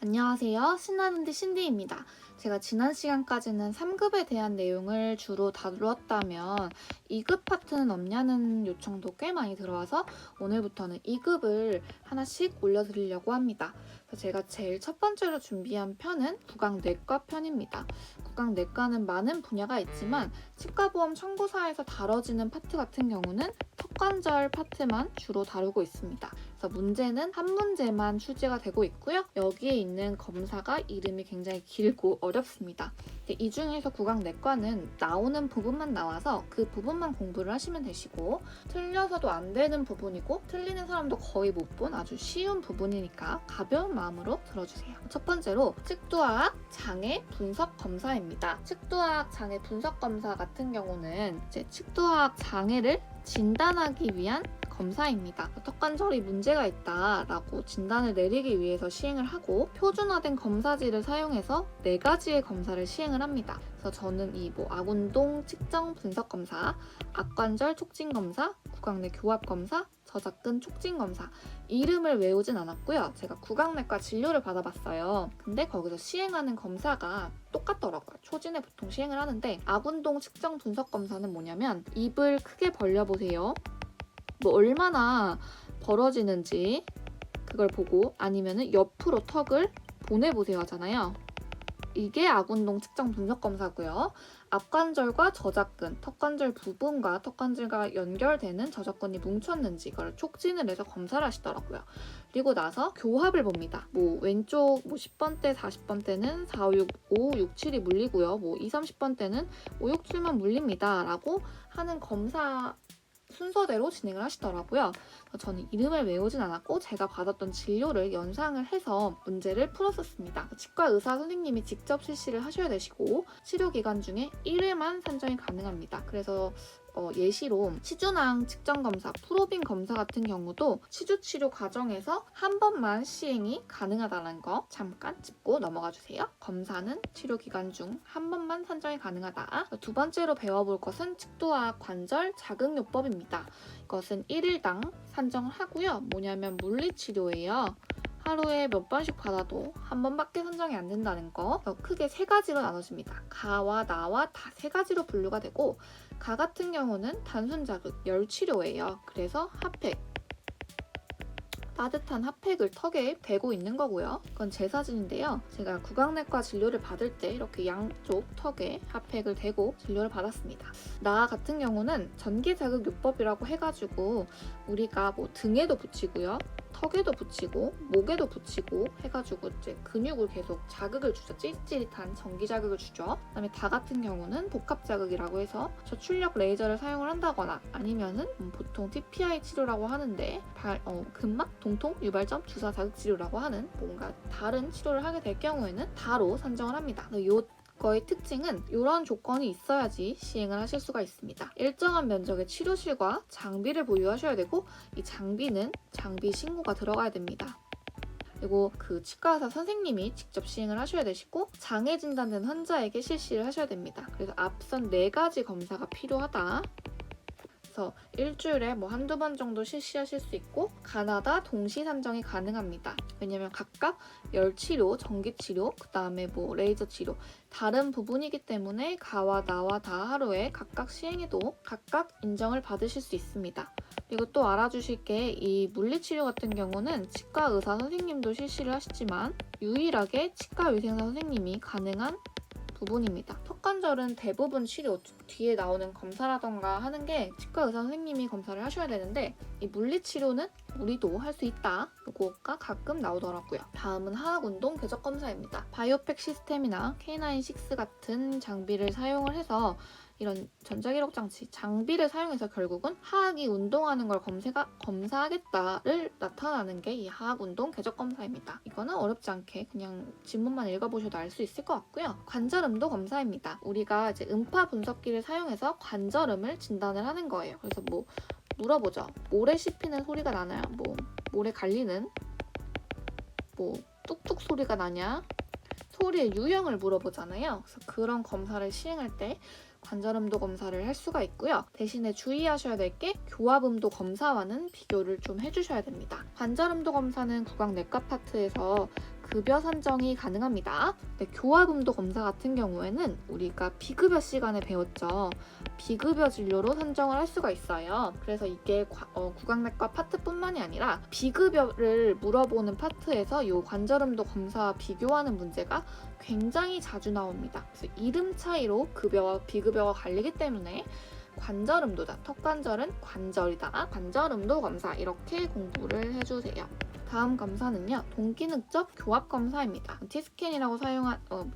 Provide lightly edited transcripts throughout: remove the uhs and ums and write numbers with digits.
안녕하세요. 신나는데 신디입니다. 제가 지난 시간까지는 3급에 대한 내용을 주로 다루었다면 2급 파트는 없냐는 요청도 꽤 많이 들어와서 오늘부터는 2급을 하나씩 올려드리려고 합니다. 그래서 제가 제일 첫 번째로 준비한 편은 구강내과 편입니다. 구강내과는 많은 분야가 있지만 치과보험 청구사에서 다뤄지는 파트 같은 경우는 턱관절 파트만 주로 다루고 있습니다. 그래서 문제는 한 문제만 출제가 되고 있고요. 여기에 있는 검사가 이름이 굉장히 길고 어렵습니다. 이 중에서 구강내과는 나오는 부분만 나와서 그 부분만 공부를 하시면 되시고, 틀려서도 안 되는 부분이고 틀리는 사람도 거의 못 본 아주 쉬운 부분이니까 가벼운 마음으로 들어주세요. 첫 번째로 측두화학 장애 분석 검사입니다. 측두화학 장애 분석 검사 같은 경우는 이제 측두화학 장애를 진단하기 위한 검사입니다. 턱관절이 문제가 있다라고 진단을 내리기 위해서 시행을 하고, 표준화된 검사지를 사용해서 4가지의 검사를 시행을 합니다. 그래서 저는 이 아군동 측정 분석 검사, 악관절 촉진 검사, 구강내 교합 검사, 저작근 촉진 검사, 이름을 외우진 않았고요. 제가 구강내과 진료를 받아봤어요. 근데 거기서 시행하는 검사가 똑같더라고요. 초진에 보통 시행을 하는데, 아군동 측정 분석 검사는 뭐냐면 입을 크게 벌려보세요. 얼마나 벌어지는지 그걸 보고, 아니면은 옆으로 턱을 보내보세요 하잖아요. 이게 아군동 측정 분석 검사고요. 앞관절과 저작근, 턱관절 부분과 턱관절과 연결되는 저작근이 뭉쳤는지 이걸 촉진을 해서 검사를 하시더라고요. 그리고 나서 교합을 봅니다. 왼쪽 10번대, 40번대는 4, 5, 6, 5, 6, 7이 물리고요. 2, 30번대는 5, 6, 7만 물립니다. 라고 하는 검사 순서대로 진행을 하시더라고요. 저는 이름을 외우진 않았고 제가 받았던 진료를 연상을 해서 문제를 풀었었습니다. 치과 의사 선생님이 직접 실시를 하셔야 되시고, 치료 기간 중에 1회만 산정이 가능합니다. 그래서 예시로 치주낭 측정 검사, 프로빈 검사 같은 경우도 치주 치료 과정에서 한 번만 시행이 가능하다는 거 잠깐 짚고 넘어가 주세요. 검사는 치료 기간 중 한 번만 산정이 가능하다. 두 번째로 배워볼 것은 측도화 관절 자극요법입니다. 이것은 1일당 산정을 하고요. 뭐냐면 물리치료예요. 하루에 몇 번씩 받아도 한 번밖에 산정이 안 된다는 거. 크게 3가지로 나눠집니다. 가와 나와 다 3가지로 분류가 되고, 가 같은 경우는 단순 자극, 열 치료예요. 그래서 핫팩, 따뜻한 핫팩을 턱에 대고 있는 거고요. 이건 제 사진인데요. 제가 구강내과 진료를 받을 때 이렇게 양쪽 턱에 핫팩을 대고 진료를 받았습니다. 나 같은 경우는 전기자극요법이라고 해가지고 우리가 등에도 붙이고요, 턱에도 붙이고 목에도 붙이고 해가지고 이제 근육을 계속 자극을 주죠. 찌릿찌릿한 전기 자극을 주죠. 그다음에 다 같은 경우는 복합 자극이라고 해서 저출력 레이저를 사용을 한다거나, 아니면은 보통 TPI 치료라고 하는데 근막, 동통, 유발점, 주사 자극 치료라고 하는 뭔가 다른 치료를 하게 될 경우에는 다로 산정을 합니다. 거의 특징은 이런 조건이 있어야지 시행을 하실 수가 있습니다. 일정한 면적의 치료실과 장비를 보유하셔야 되고, 이 장비는 장비 신고가 들어가야 됩니다. 그리고 그 치과의사 선생님이 직접 시행을 하셔야 되시고, 장애 진단된 환자에게 실시를 하셔야 됩니다. 그래서 앞선 4가지 검사가 필요하다. 그래서 일주일에 한두 번 정도 실시하실 수 있고, 가나다 동시 산정이 가능합니다. 왜냐면 각각 열치료, 전기치료, 그 다음에 레이저 치료 다른 부분이기 때문에 가와 나와 다 하루에 각각 시행해도 각각 인정을 받으실 수 있습니다. 그리고 또 알아주실 게, 이 물리치료 같은 경우는 치과 의사 선생님도 실시를 하시지만 유일하게 치과 위생사 선생님이 가능한 부분입니다. 턱관절은 대부분 치료 뒤에 나오는 검사라던가 하는 게 치과 의사 선생님이 검사를 하셔야 되는데, 이 물리치료는 우리도 할 수 있다. 이거가 가끔 나오더라고요. 다음은 하악운동 궤적 검사입니다. 바이오팩 시스템이나 K96 같은 장비를 사용을 해서, 이런 전자기록 장치, 장비를 사용해서 결국은 하악이 운동하는 걸 검사하겠다를 나타나는 게 이 하악운동 궤적 검사입니다. 이거는 어렵지 않게 그냥 지문만 읽어보셔도 알 수 있을 것 같고요. 관절음도 검사입니다. 우리가 이제 음파 분석기를 사용해서 관절음을 진단을 하는 거예요. 그래서 물어보죠. 모래 씹히는 소리가 나나요? 모래 갈리는? 뚝뚝 소리가 나냐? 소리의 유형을 물어보잖아요. 그래서 그런 검사를 시행할 때 관절음도 검사를 할 수가 있고요. 대신에 주의하셔야 될 게 교합음도 검사와는 비교를 좀 해주셔야 됩니다. 관절음도 검사는 구강내과 파트에서 급여 산정이 가능합니다. 네, 교화금도 검사 같은 경우에는 우리가 비급여 시간에 배웠죠. 비급여 진료로 산정을 할 수가 있어요. 그래서 이게 구강내과 파트뿐만이 아니라 비급여를 물어보는 파트에서 이 관절음도 검사와 비교하는 문제가 굉장히 자주 나옵니다. 그래서 이름 차이로 급여와 비급여가 갈리기 때문에 관절음도다, 턱관절은 관절이다, 관절음도 검사 이렇게 공부를 해주세요. 다음 검사는요, 동기능적 교합 검사입니다. T스캔이라고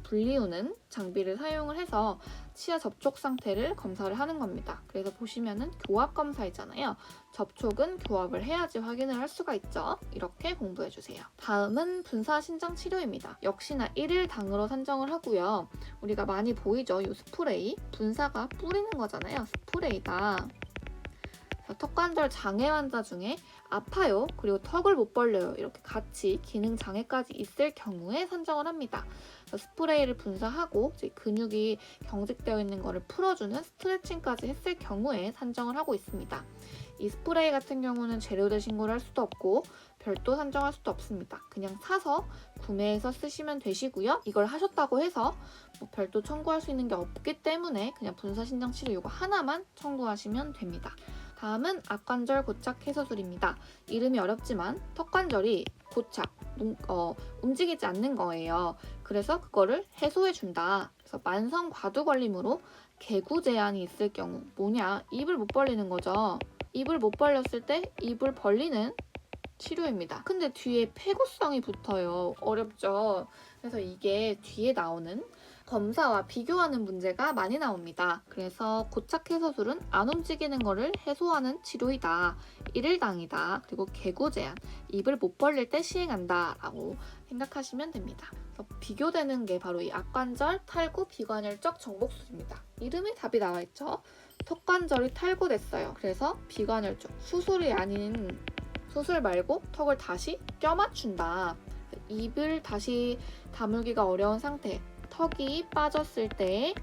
불리우는 장비를 사용을 해서 치아 접촉 상태를 검사를 하는 겁니다. 그래서 보시면은 교합 검사이잖아요. 접촉은 교합을 해야지 확인을 할 수가 있죠. 이렇게 공부해주세요. 다음은 분사 신장 치료입니다. 역시나 1일당으로 산정을 하고요. 우리가 많이 보이죠? 이 스프레이. 분사가 뿌리는 거잖아요. 스프레이다. 턱관절 장애 환자 중에 아파요, 그리고 턱을 못 벌려요, 이렇게 같이 기능 장애까지 있을 경우에 산정을 합니다. 스프레이를 분사하고 근육이 경직되어 있는 것을 풀어주는 스트레칭까지 했을 경우에 산정을 하고 있습니다. 이 스프레이 같은 경우는 재료대 신고를 할 수도 없고 별도 산정할 수도 없습니다. 그냥 사서 구매해서 쓰시면 되시고요. 이걸 하셨다고 해서 별도 청구할 수 있는 게 없기 때문에 그냥 분사 신장 치료 이거 하나만 청구하시면 됩니다. 다음은 앞관절 고착 해소술입니다. 이름이 어렵지만 턱관절이 고착, 움직이지 않는 거예요. 그래서 그거를 해소해준다. 그래서 만성 과두 걸림으로 개구 제한이 있을 경우 뭐냐? 입을 못 벌리는 거죠. 입을 못 벌렸을 때 입을 벌리는 치료입니다. 근데 뒤에 폐구성이 붙어요. 어렵죠? 그래서 이게 뒤에 나오는 검사와 비교하는 문제가 많이 나옵니다. 그래서 고착 해소술은 안 움직이는 것을 해소하는 치료이다. 1일당이다. 그리고 개구 제한, 입을 못 벌릴 때 시행한다 라고 생각하시면 됩니다. 그래서 비교되는 게 바로 이 앞관절 탈구 비관혈적 정복술입니다. 이름에 답이 나와 있죠. 턱관절이 탈구됐어요. 그래서 비관혈적 수술이 아닌 수술 말고 턱을 다시 껴맞춘다. 입을 다시 다물기가 어려운 상태, 턱이 빠졌을 때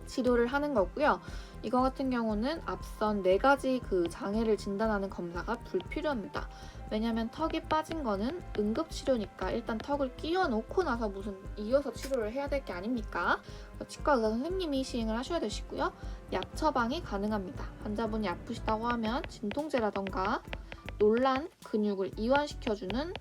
치료를 하는 거고요. 이거 같은 경우는 앞선 4가지 그 장애를 진단하는 검사가 불필요합니다. 왜냐면 턱이 빠진 거는 응급치료니까 일단 턱을 끼워 놓고 나서 무슨 이어서 치료를 해야 될 게 아닙니까? 치과 의사 선생님이 시행을 하셔야 되시고요. 약 처방이 가능합니다. 환자분이 아프시다고 하면 진통제라던가 놀란 근육을 이완시켜주는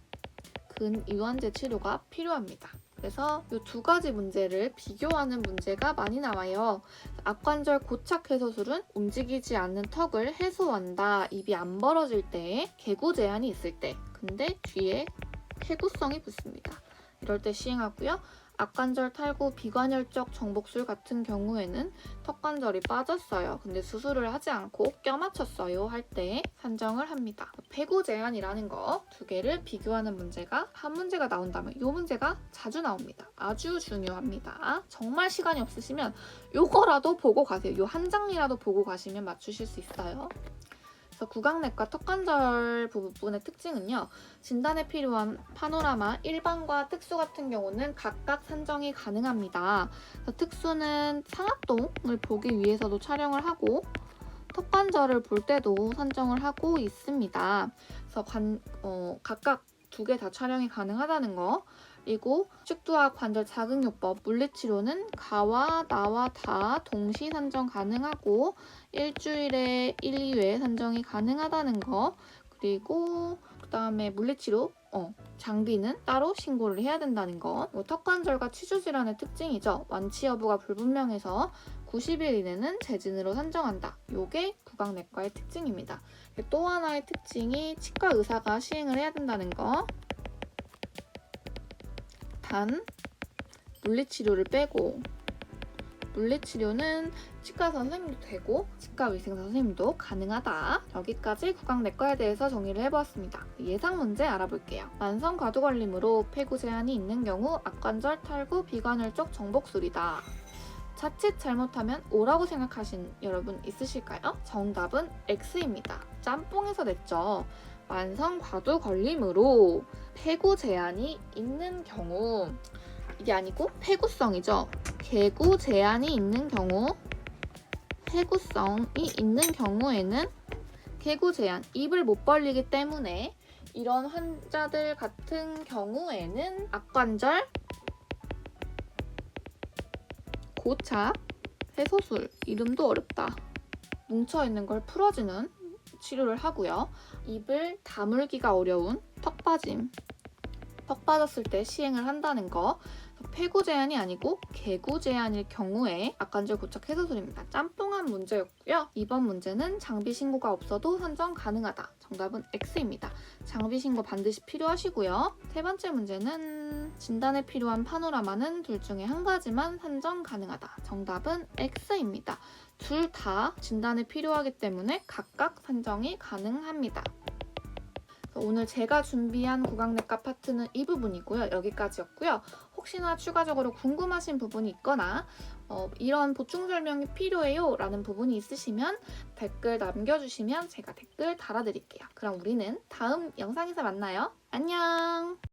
근이완제 치료가 필요합니다. 그래서 이 2가지 문제를 비교하는 문제가 많이 나와요. 앞관절 고착 해소술은 움직이지 않는 턱을 해소한다. 입이 안 벌어질 때, 개구 제한이 있을 때. 근데 뒤에 폐구성이 붙습니다. 이럴 때 시행하고요. 앞관절 탈구 비관혈적 정복술 같은 경우에는 턱관절이 빠졌어요. 근데 수술을 하지 않고 껴맞췄어요 할 때 산정을 합니다. 폐구 제한이라는 거 2개를 비교하는 문제가 한 문제가 나온다면 이 문제가 자주 나옵니다. 아주 중요합니다. 정말 시간이 없으시면 요거라도 보고 가세요. 요 한 장이라도 보고 가시면 맞추실 수 있어요. 구강내과 턱관절 부분의 특징은요. 진단에 필요한 파노라마 일반과 특수 같은 경우는 각각 산정이 가능합니다. 특수는 상악동을 보기 위해서도 촬영을 하고 턱관절을 볼 때도 산정을 하고 있습니다. 그래서 각각 2개 다 촬영이 가능하다는 거. 그리고 축두와 관절 자극요법 물리치료는 가와 나와 다 동시 산정 가능하고 일주일에 1, 2회 산정이 가능하다는 거. 그리고 그다음에 물리치료 장비는 따로 신고를 해야 된다는 거. 턱관절과 치주질환의 특징이죠. 완치 여부가 불분명해서 90일 이내는 재진으로 산정한다. 요게 구강내과의 특징입니다. 또 하나의 특징이 치과 의사가 시행을 해야 된다는 거. 단 물리치료를 빼고 물리치료는 치과 선생님도 되고 치과 위생사 선생님도 가능하다. 여기까지 구강내과에 대해서 정리를 해보았습니다. 예상 문제 알아볼게요. 만성 과두 걸림으로 폐구 제한이 있는 경우 앞관절 탈구 비관혈적 정복술이다. 자칫 잘못하면 O라고 생각하신 여러분 있으실까요? 정답은 X입니다. 짬뽕에서 냈죠. 만성 과두 걸림으로 폐구 제한이 있는 경우, 이게 아니고 폐구성이죠. 개구 제한이 있는 경우, 폐구성이 있는 경우에는 개구 제한, 입을 못 벌리기 때문에 이런 환자들 같은 경우에는 악관절, 고착, 해소술, 이름도 어렵다. 뭉쳐있는 걸 풀어주는 치료를 하고요. 입을 다물기가 어려운 턱 빠졌을 때 시행을 한다는 거. 폐구 제한이 아니고 개구 제한일 경우에 악관절 고착 해소술입니다. 짬뽕한 문제였고요. 이번 문제는 장비 신고가 없어도 선정 가능하다. 정답은 X입니다. 장비 신고 반드시 필요하시고요. 세 번째 문제는 진단에 필요한 파노라마는 둘 중에 한 가지만 선정 가능하다. 정답은 X입니다. 둘 다 진단에 필요하기 때문에 각각 선정이 가능합니다. 오늘 제가 준비한 구강내과 파트는 이 부분이고요. 여기까지였고요. 혹시나 추가적으로 궁금하신 부분이 있거나 이런 보충 설명이 필요해요 라는 부분이 있으시면 댓글 남겨주시면 제가 댓글 달아드릴게요. 그럼 우리는 다음 영상에서 만나요. 안녕!